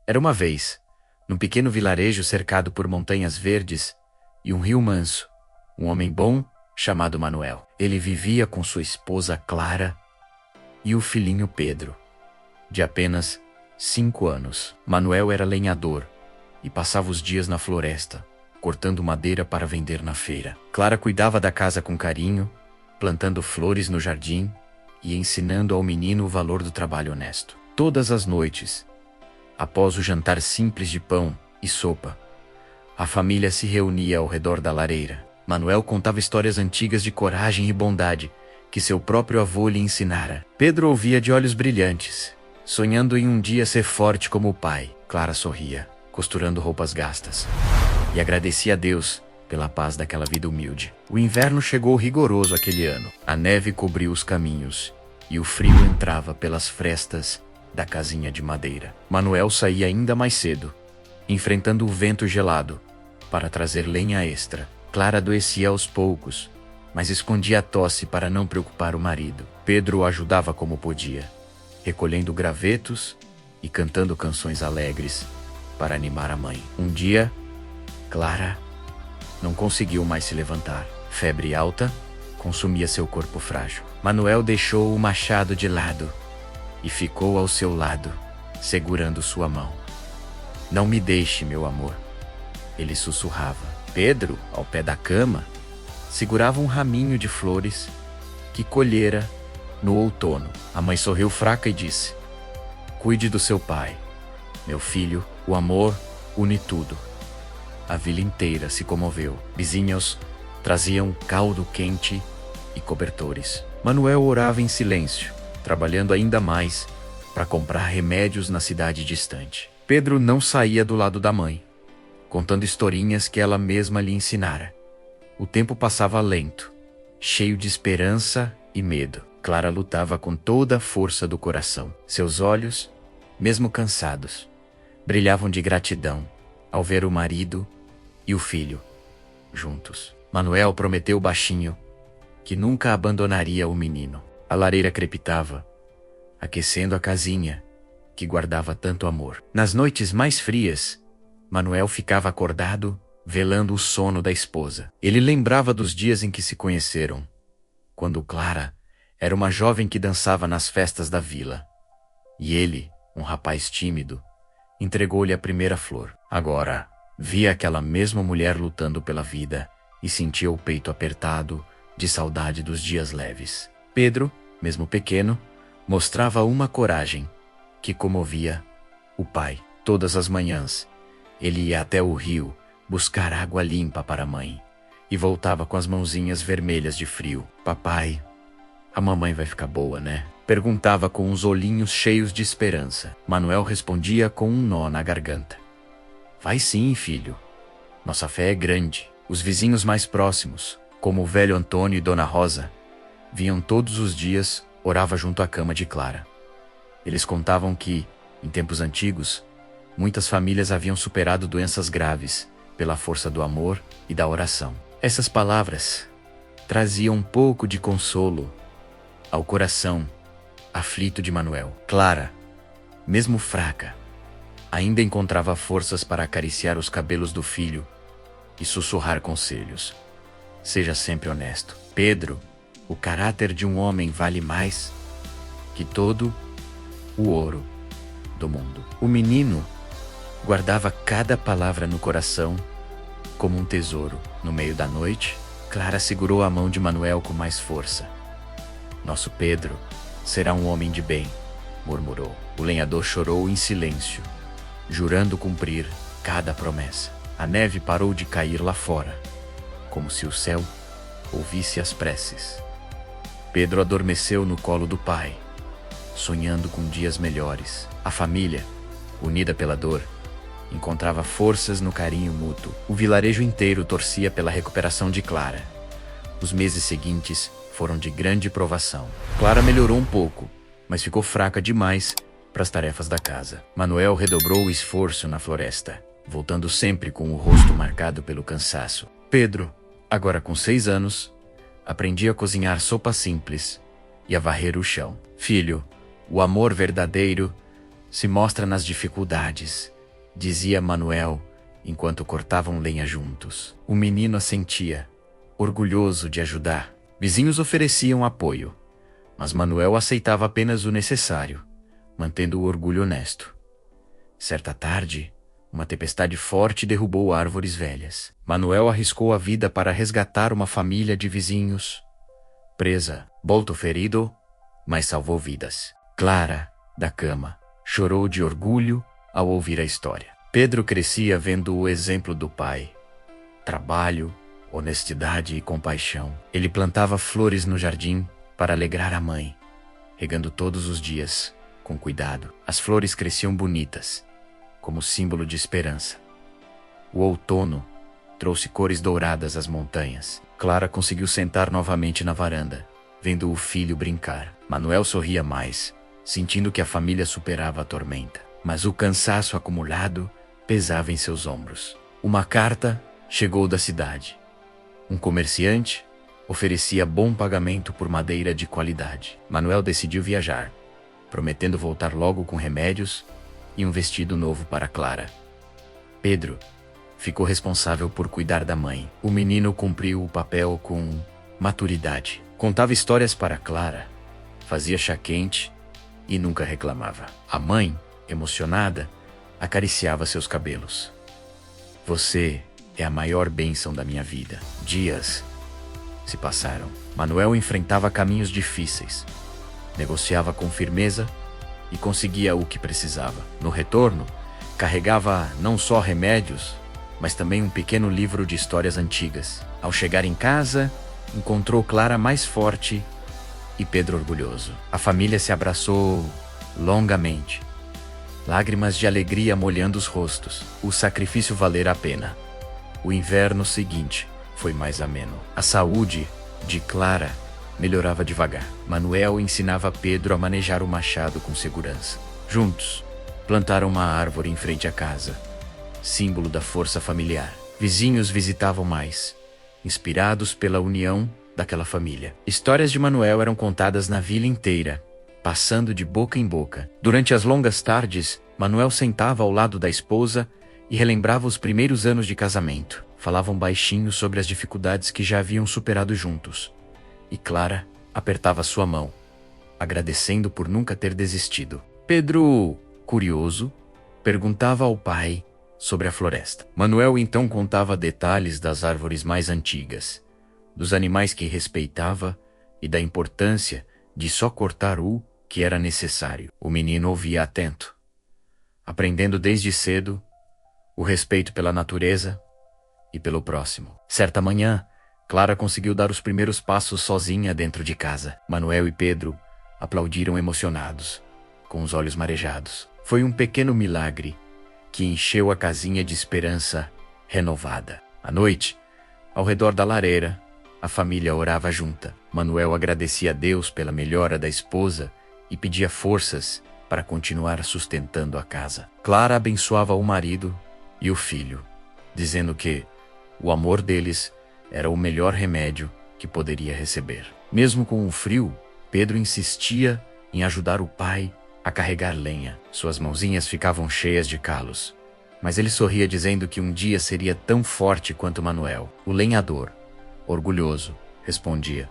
Era uma vez, num pequeno vilarejo cercado por montanhas verdes e um rio manso, um homem bom chamado Manuel. Ele vivia com sua esposa Clara e o filhinho Pedro, de apenas 5 anos. Manuel era lenhador e passava os dias na floresta, cortando madeira para vender na feira. Clara cuidava da casa com carinho, plantando flores no jardim e ensinando ao menino o valor do trabalho honesto. Todas as noites, após o jantar simples de pão e sopa, a família se reunia ao redor da lareira. Manuel contava histórias antigas de coragem e bondade que seu próprio avô lhe ensinara. Pedro ouvia de olhos brilhantes, sonhando em um dia ser forte como o pai. Clara sorria, costurando roupas gastas, e agradecia a Deus pela paz daquela vida humilde. O inverno chegou rigoroso aquele ano. A neve cobriu os caminhos e o frio entrava pelas frestas da casinha de madeira. Manuel saía ainda mais cedo, enfrentando o vento gelado, para trazer lenha extra. Clara adoecia aos poucos, mas escondia a tosse para não preocupar o marido. Pedro o ajudava como podia, recolhendo gravetos e cantando canções alegres para animar a mãe. Um dia, Clara não conseguiu mais se levantar. Febre alta consumia seu corpo frágil. Manuel deixou o machado de lado e ficou ao seu lado, segurando sua mão. "Não me deixe, meu amor", ele sussurrava. Pedro, ao pé da cama, segurava um raminho de flores que colhera no outono. A mãe sorriu fraca e disse: "Cuide do seu pai, meu filho, o amor une tudo." A vila inteira se comoveu. Vizinhos traziam caldo quente e cobertores. Manuel orava em silêncio, trabalhando ainda mais para comprar remédios na cidade distante. Pedro não saía do lado da mãe, contando historinhas que ela mesma lhe ensinara. O tempo passava lento, cheio de esperança e medo. Clara lutava com toda a força do coração. Seus olhos, mesmo cansados, brilhavam de gratidão ao ver o marido e o filho juntos. Manuel prometeu baixinho que nunca abandonaria o menino. A lareira crepitava, aquecendo a casinha que guardava tanto amor. Nas noites mais frias, Manuel ficava acordado, velando o sono da esposa. Ele lembrava dos dias em que se conheceram, quando Clara era uma jovem que dançava nas festas da vila, e ele, um rapaz tímido, entregou-lhe a primeira flor. Agora, via aquela mesma mulher lutando pela vida e sentia o peito apertado de saudade dos dias leves. Pedro, mesmo pequeno, mostrava uma coragem que comovia o pai. Todas as manhãs, ele ia até o rio buscar água limpa para a mãe e voltava com as mãozinhas vermelhas de frio. "Papai, a mamãe vai ficar boa, né?" perguntava com os olhinhos cheios de esperança. Manuel respondia com um nó na garganta: "Vai sim, filho. Nossa fé é grande." Os vizinhos mais próximos, como o velho Antônio e Dona Rosa, vinham todos os dias, orava junto à cama de Clara. Eles contavam que, em tempos antigos, muitas famílias haviam superado doenças graves pela força do amor e da oração. Essas palavras traziam um pouco de consolo ao coração aflito de Manuel. Clara, mesmo fraca, ainda encontrava forças para acariciar os cabelos do filho e sussurrar conselhos. "Seja sempre honesto. Pedro, o caráter de um homem vale mais que todo o ouro do mundo." O menino guardava cada palavra no coração como um tesouro. No meio da noite, Clara segurou a mão de Manuel com mais força. "Nosso Pedro será um homem de bem", murmurou. O lenhador chorou em silêncio, jurando cumprir cada promessa. A neve parou de cair lá fora, como se o céu ouvisse as preces. Pedro adormeceu no colo do pai, sonhando com dias melhores. A família, unida pela dor, encontrava forças no carinho mútuo. O vilarejo inteiro torcia pela recuperação de Clara. Os meses seguintes foram de grande provação. Clara melhorou um pouco, mas ficou fraca demais para as tarefas da casa. Manuel redobrou o esforço na floresta, voltando sempre com o rosto marcado pelo cansaço. Pedro, agora com 6 anos, aprendia a cozinhar sopa simples e a varrer o chão. "Filho, o amor verdadeiro se mostra nas dificuldades dizia Manuel, enquanto cortavam lenha juntos. O menino assentia, orgulhoso de ajudar. Vizinhos ofereciam apoio, mas Manuel aceitava apenas o necessário, mantendo o orgulho honesto. Certa tarde, uma tempestade forte derrubou árvores velhas. Manuel arriscou a vida para resgatar uma família de vizinhos. Presa, voltou ferido, mas salvou vidas. Clara, da cama, chorou de orgulho ao ouvir a história. Pedro crescia vendo o exemplo do pai. Trabalho, honestidade e compaixão. Ele plantava flores no jardim para alegrar a mãe, regando todos os dias, com cuidado. As flores cresciam bonitas, como símbolo de esperança. O outono trouxe cores douradas às montanhas. Clara conseguiu sentar novamente na varanda, vendo o filho brincar. Manuel sorria mais, sentindo que a família superava a tormenta. Mas o cansaço acumulado pesava em seus ombros. Uma carta chegou da cidade. Um comerciante oferecia bom pagamento por madeira de qualidade. Manuel decidiu viajar, prometendo voltar logo com remédios e um vestido novo para Clara. Pedro ficou responsável por cuidar da mãe. O menino cumpriu o papel com maturidade. Contava histórias para Clara, fazia chá quente e nunca reclamava. A mãe, emocionada, acariciava seus cabelos. Você é a maior bênção da minha vida. Dias se passaram. Manuel enfrentava caminhos difíceis, negociava com firmeza e conseguia o que precisava. No retorno, carregava não só remédios, mas também um pequeno livro de histórias antigas. Ao chegar em casa, encontrou Clara mais forte e Pedro orgulhoso. A família se abraçou longamente, lágrimas de alegria molhando os rostos. O sacrifício valera a pena. O inverno seguinte foi mais ameno. A saúde de Clara melhorava devagar. Manuel ensinava Pedro a manejar o machado com segurança. Juntos, plantaram uma árvore em frente à casa, símbolo da força familiar. Vizinhos visitavam mais, inspirados pela união daquela família. Histórias de Manuel eram contadas na vila inteira, passando de boca em boca. Durante as longas tardes, Manuel sentava ao lado da esposa e relembrava os primeiros anos de casamento. Falavam baixinho sobre as dificuldades que já haviam superado juntos. E Clara apertava sua mão, agradecendo por nunca ter desistido. Pedro, curioso, perguntava ao pai sobre a floresta. Manuel então contava detalhes das árvores mais antigas, dos animais que respeitava e da importância de só cortar o que era necessário. O menino ouvia atento, aprendendo desde cedo o respeito pela natureza e pelo próximo. Certa manhã, Clara conseguiu dar os primeiros passos sozinha dentro de casa. Manuel e Pedro aplaudiram emocionados, com os olhos marejados. Foi um pequeno milagre que encheu a casinha de esperança renovada. À noite, ao redor da lareira, a família orava junta. Manuel agradecia a Deus pela melhora da esposa e pedia forças para continuar sustentando a casa. Clara abençoava o marido e o filho, dizendo que o amor deles era o melhor remédio que poderia receber. Mesmo com o frio, Pedro insistia em ajudar o pai a carregar lenha. Suas mãozinhas ficavam cheias de calos, mas ele sorria dizendo que um dia seria tão forte quanto Manuel. O lenhador, orgulhoso, respondia: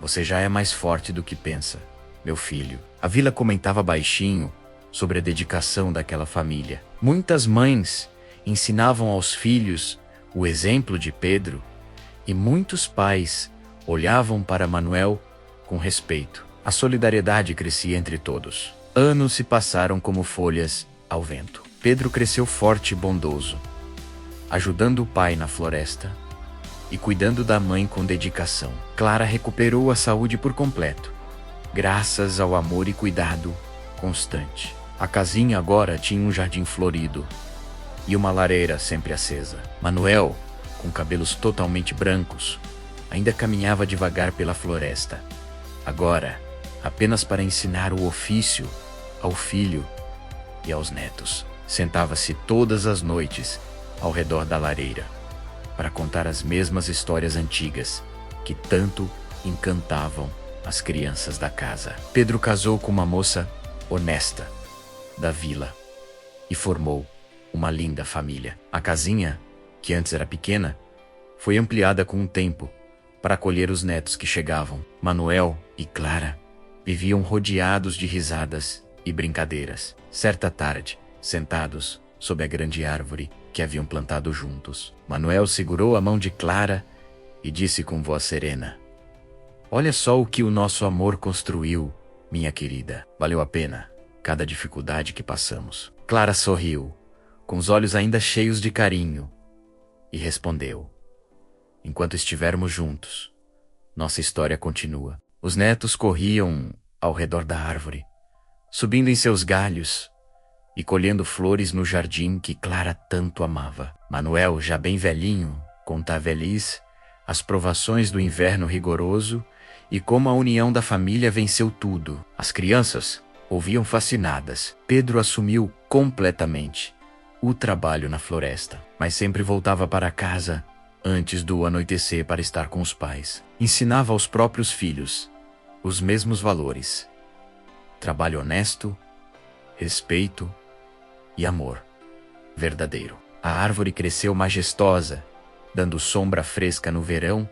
"Você já é mais forte do que pensa, meu filho." A vila comentava baixinho sobre a dedicação daquela família. Muitas mães ensinavam aos filhos o exemplo de Pedro e muitos pais olhavam para Manuel com respeito. A solidariedade crescia entre todos. Anos se passaram como folhas ao vento. Pedro cresceu forte e bondoso, ajudando o pai na floresta e cuidando da mãe com dedicação. Clara recuperou a saúde por completo, graças ao amor e cuidado constante. A casinha agora tinha um jardim florido e uma lareira sempre acesa. Manuel, com cabelos totalmente brancos, ainda caminhava devagar pela floresta, agora apenas para ensinar o ofício ao filho e aos netos. Sentava-se todas as noites ao redor da lareira para contar as mesmas histórias antigas que tanto encantavam as crianças da casa. Pedro casou com uma moça honesta da vila e formou uma linda família. A casinha, que antes era pequena, foi ampliada com o tempo para acolher os netos que chegavam. Manuel e Clara viviam rodeados de risadas e brincadeiras. Certa tarde, sentados sob a grande árvore que haviam plantado juntos, Manuel segurou a mão de Clara e disse com voz serena: "Olha só o que o nosso amor construiu, minha querida. Valeu a pena cada dificuldade que passamos." Clara sorriu, com os olhos ainda cheios de carinho, e respondeu: "Enquanto estivermos juntos, nossa história continua." Os netos corriam ao redor da árvore, subindo em seus galhos e colhendo flores no jardim que Clara tanto amava. Manuel, já bem velhinho, contava-lhes as provações do inverno rigoroso e como a união da família venceu tudo. As crianças ouviam fascinadas. Pedro assumiu completamente o trabalho na floresta, mas sempre voltava para casa antes do anoitecer para estar com os pais. Ensinava aos próprios filhos os mesmos valores: trabalho honesto, respeito e amor verdadeiro. A árvore cresceu majestosa, dando sombra fresca no verão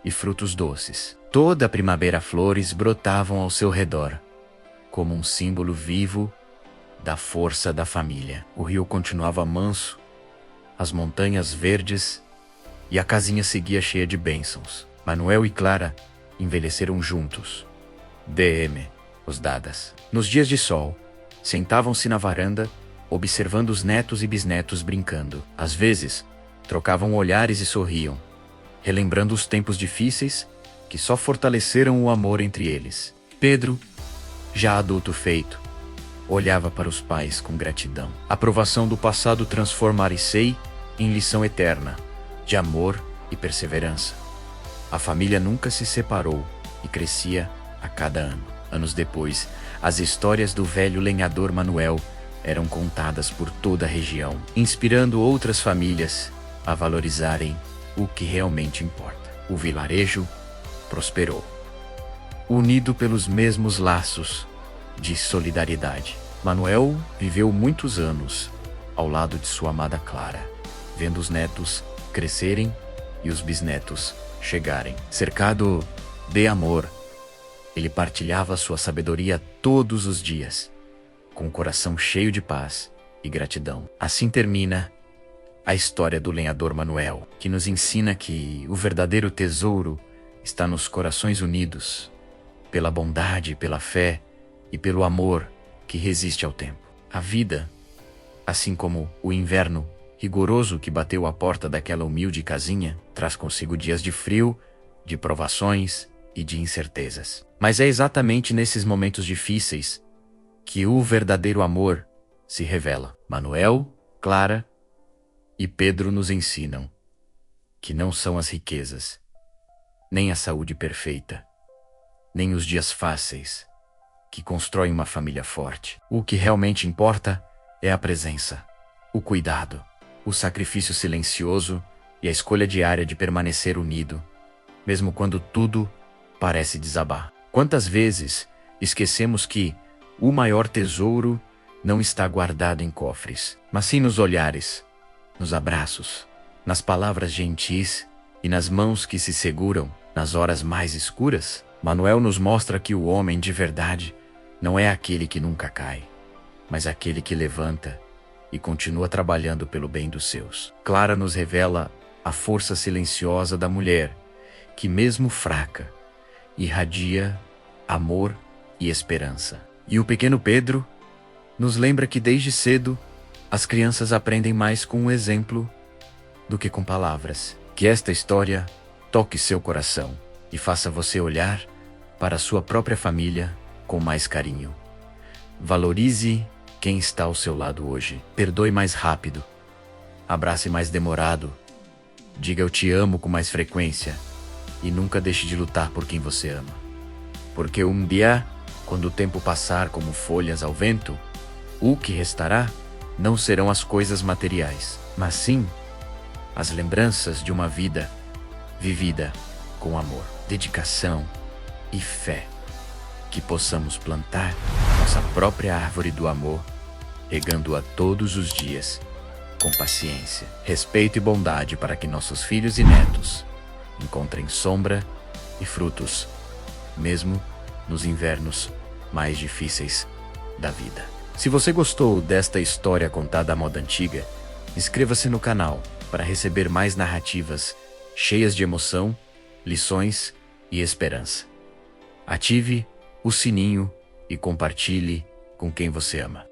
e frutos doces. Toda a primavera flores brotavam ao seu redor, como um símbolo vivo da força da família. O rio continuava manso, as montanhas verdes e a casinha seguia cheia de bênçãos. Manuel e Clara envelheceram juntos. DM, os dadas. Nos dias de sol, sentavam-se na varanda, observando os netos e bisnetos brincando. Às vezes, trocavam olhares e sorriam, relembrando os tempos difíceis que só fortaleceram o amor entre eles. Pedro, já adulto feito, olhava para os pais com gratidão. A provação do passado transformar-se em lição eterna, de amor e perseverança. A família nunca se separou e crescia a cada ano. Anos depois, as histórias do velho lenhador Manuel eram contadas por toda a região, inspirando outras famílias a valorizarem o que realmente importa. O vilarejo prosperou, unido pelos mesmos laços de solidariedade. Manuel viveu muitos anos ao lado de sua amada Clara, vendo os netos crescerem e os bisnetos chegarem. Cercado de amor, ele partilhava sua sabedoria todos os dias, com o coração cheio de paz e gratidão. Assim termina a história do lenhador Manuel, que nos ensina que o verdadeiro tesouro está nos corações unidos, pela bondade, pela fé e pelo amor que resiste ao tempo. A vida, assim como o inverno rigoroso que bateu à porta daquela humilde casinha, traz consigo dias de frio, de provações e de incertezas. Mas é exatamente nesses momentos difíceis que o verdadeiro amor se revela. Manuel, Clara e Pedro nos ensinam que não são as riquezas, nem a saúde perfeita, nem os dias fáceis que constroem uma família forte. O que realmente importa é a presença, o cuidado, o sacrifício silencioso e a escolha diária de permanecer unido, mesmo quando tudo parece desabar. Quantas vezes esquecemos que o maior tesouro não está guardado em cofres, mas sim nos olhares, nos abraços, nas palavras gentis e nas mãos que se seguram nas horas mais escuras? Manuel nos mostra que o homem de verdade não é aquele que nunca cai, mas aquele que levanta e continua trabalhando pelo bem dos seus. Clara nos revela a força silenciosa da mulher, que mesmo fraca, irradia amor e esperança. E o pequeno Pedro nos lembra que desde cedo as crianças aprendem mais com o exemplo do que com palavras. Que esta história toque seu coração e faça você olhar para a sua própria família com mais carinho. Valorize quem está ao seu lado hoje. Perdoe mais rápido. Abrace mais demorado. Diga eu te amo com mais frequência. E nunca deixe de lutar por quem você ama. Porque um dia, quando o tempo passar como folhas ao vento, o que restará não serão as coisas materiais, mas sim as lembranças de uma vida vivida com amor, dedicação e fé. Que possamos plantar nossa própria árvore do amor, regando-a todos os dias com paciência, respeito e bondade para que nossos filhos e netos encontrem sombra e frutos, mesmo nos invernos mais difíceis da vida. Se você gostou desta história contada à moda antiga, inscreva-se no canal para receber mais narrativas cheias de emoção, lições e esperança. Ative o sininho e compartilhe com quem você ama.